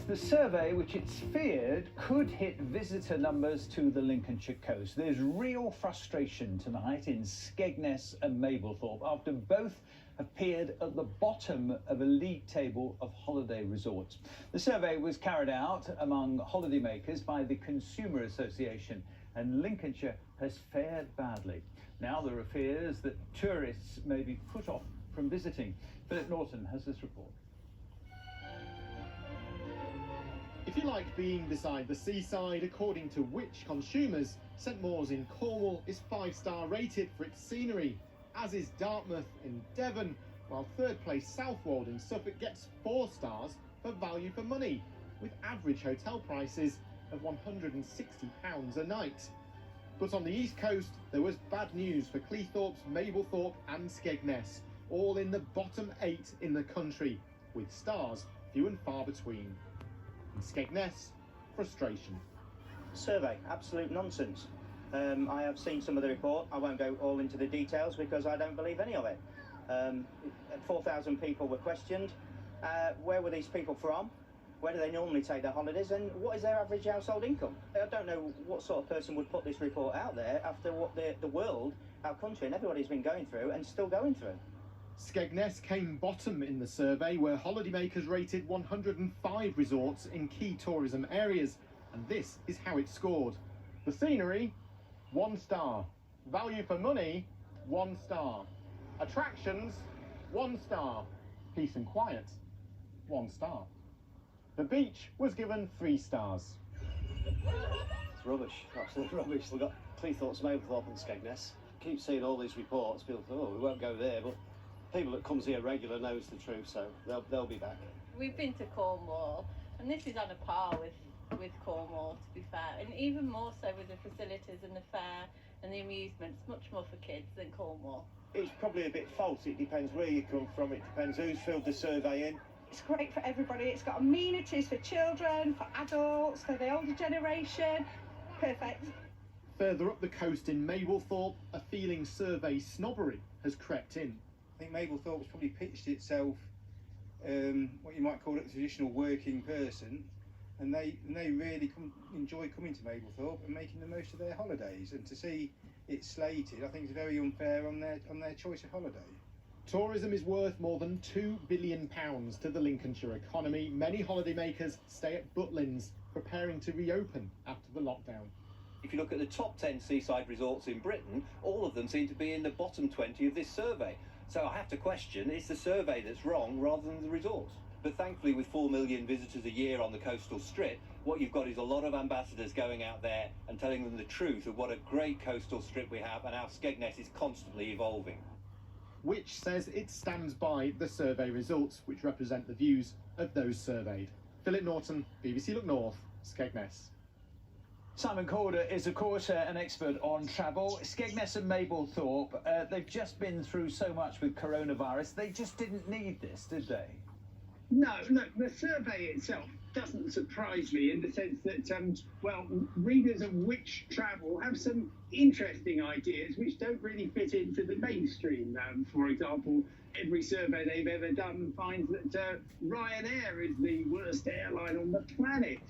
It's the survey which it's feared could hit visitor numbers to the Lincolnshire coast. There's real frustration tonight in Skegness and Mablethorpe after both appeared at the bottom of a league table of holiday resorts. The survey was carried out among holidaymakers by the Consumer Association, and Lincolnshire has fared badly. Now there are fears that tourists may be put off from visiting. Philip Norton has this report. If you like being beside the seaside, according to Which Consumers, St Mawes in Cornwall is 5-star rated for its scenery, as is Dartmouth in Devon, while third place Southwold in Suffolk gets 4 stars for value for money, with average hotel prices of £160 a night. But on the east coast, there was bad news for Cleethorpes, Mablethorpe and Skegness, all in the bottom 8 in the country, with stars few and far between. In Skegness, frustration. Survey, absolute nonsense. I have seen some of the report. I won't go all into the details because I don't believe any of it. 4,000 people were questioned. Where were these people from? Where do they normally take their holidays, and what is their average household income? I don't know what sort of person would put this report out there after what the world, our country and everybody's been going through and still going through. Skegness came bottom in the survey, where holidaymakers rated 105 resorts in key tourism areas, and this is how it scored. The scenery, 1 star. Value for money, 1 star. Attractions, 1 star. Peace and quiet, 1 star. The beach was given 3 stars. It's rubbish, absolute rubbish. We've got Cleethorpes, Mablethorpe and Skegness. Keep seeing all these reports, people think, oh, we won't go there, but people that comes here regular knows the truth, so they'll be back. We've been to Cornwall, and this is on a par with Cornwall, to be fair, and even more so with the facilities and the fair and the amusements, much more for kids than Cornwall. It's probably a bit false. It depends where you come from. It depends who's filled the survey in. It's great for everybody. It's got amenities for children, for adults, for the older generation. Perfect. Further up the coast in Mablethorpe, a feeling survey snobbery has crept in. I think Mablethorpe's probably pitched itself what you might call a traditional working person, and they really enjoy coming to Mablethorpe and making the most of their holidays. And to see it slated, I think is very unfair on their choice of holiday. Tourism is worth more than £2 billion to the Lincolnshire economy. Many holidaymakers stay at Butlins, preparing to reopen after the lockdown. If you look at the top 10 seaside resorts in Britain, all of them seem to be in the bottom 20 of this survey. So I have to question, it's the survey that's wrong rather than the resorts. But thankfully, with 4 million visitors a year on the coastal strip, what you've got is a lot of ambassadors going out there and telling them the truth of what a great coastal strip we have and how Skegness is constantly evolving. Which says it stands by the survey results, which represent the views of those surveyed. Philip Norton, BBC Look North, Skegness. Simon Corder is, of course, an expert on travel. Skegness and Mablethorpe, they've just been through so much with coronavirus. They just didn't need this, did they? No, the survey itself doesn't surprise me in the sense that, well, readers of Which Travel have some interesting ideas which don't really fit into the mainstream. For example, every survey they've ever done finds that Ryanair is the worst airline on the planet.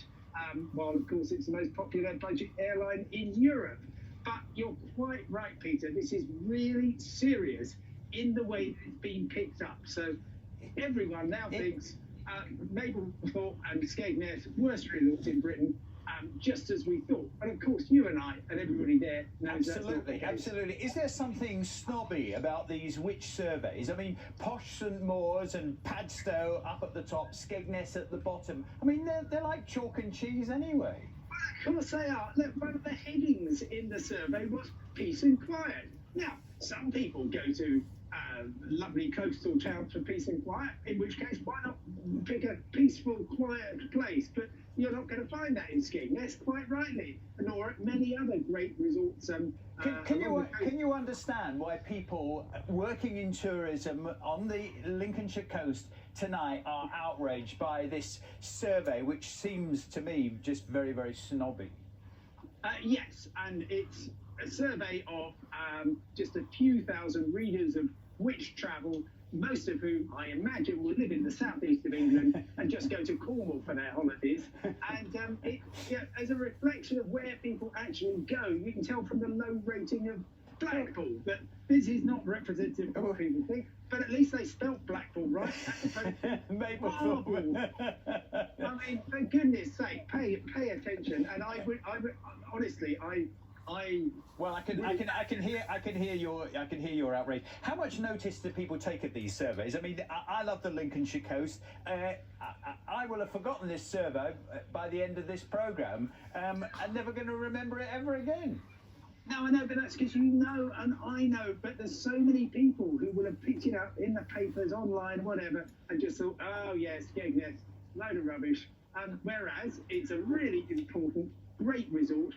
While of course it's the most popular budget airline in Europe. But you're quite right, Peter, this is really serious in the way that it's been picked up. So everyone now thinks Mablethorpe and Skegness, worst resorts in Britain, just as we thought. And of course you and I and everybody there knows absolutely. Is there something snobby about these Which surveys? I mean, posh St Mawes and Padstow up at the top, Skegness at the bottom. I mean, they're like chalk and cheese anyway. Of course they are. Look, one of the headings in the survey was peace and quiet. Now, some people go to lovely coastal towns for peace and quiet, in which case, why not pick a peaceful, quiet place? But you're not going to find that in Skegness, quite rightly, nor at many other great resorts. Can you understand why people working in tourism on the Lincolnshire coast tonight are outraged by this survey, which seems to me just very, very snobby? Yes, and it's a survey of just a few thousand readers of Which Travel most of whom I imagine will live in the southeast of England and just go to Cornwall for their holidays. And as a reflection of where people actually go, you can tell from the low rating of Blackpool that this is not representative of what people think. But at least they spelt Blackpool right. Mablethorpe. I mean, for goodness sake, pay attention. And I would honestly, Well, I can hear your outrage. How much notice do people take at these surveys? I mean, I love the Lincolnshire coast. I will have forgotten this survey by the end of this programme. I'm never going to remember it ever again. No, I know, but that's because you know and I know, but there's so many people who will have picked it up in the papers, online, whatever, and just thought, oh yes, Skegness, load of rubbish. Whereas it's a really important, great resort.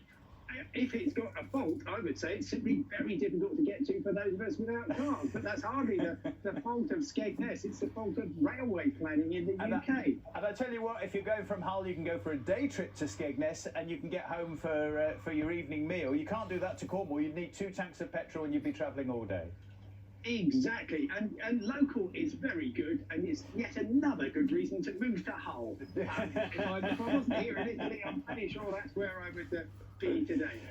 If it's got a fault, I would say it's simply very difficult to get to for those of us without cars. But that's hardly the fault of Skegness. It's the fault of railway planning in the UK. And I tell you what, if you're going from Hull, you can go for a day trip to Skegness and you can get home for your evening meal. You can't do that to Cornwall. You'd need 2 tanks of petrol and you'd be travelling all day. Exactly, and local is very good, and it's yet another good reason to move to Hull. If I wasn't here in Italy, I'm pretty sure that's where I would be today.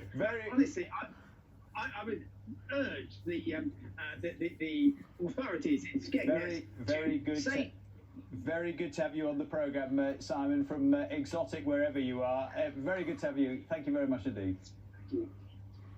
Honestly, I would urge the authorities in Skegness very good. Very good to have you on the programme, Simon, from Exotic, wherever you are. Very good to have you. Thank you very much indeed. Thank you.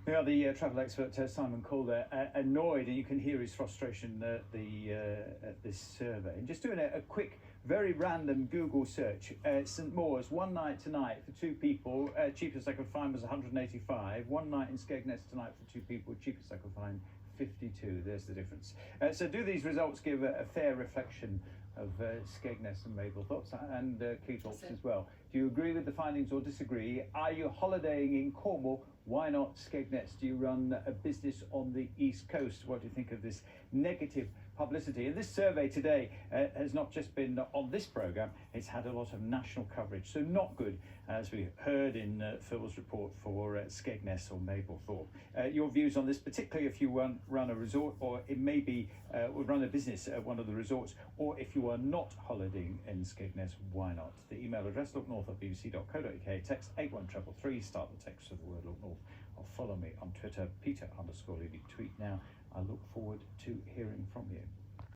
Yeah, the travel expert Simon Calder, annoyed, and you can hear his frustration at this survey. And just doing a quick, very random Google search. St Maur's, one night tonight for 2 people. Cheapest I could find was 185. One night in Skegness tonight for 2 people. Cheapest I could find 52. There's the difference. So do these results give a fair reflection of Skegness and Mablethorpe and Cleethorpes as well? Do you agree with the findings or disagree? Are you holidaying in Cornwall? Why not Skegness? Do you run a business on the East Coast? What do you think of this negative publicity? And this survey today has not just been on this programme, it's had a lot of national coverage. So not good, as we heard in Phil's report for Skegness or Mablethorpe. Your views on this, particularly if you run a resort, or it may be run a business at one of the resorts, or if you are not holidaying in Skegness, why not? The email address, looknorth@bbc.co.uk, text 81333, start the text with the word Look North, or follow me on Twitter, Peter_Levy. Tweet now. I look forward to hearing from you.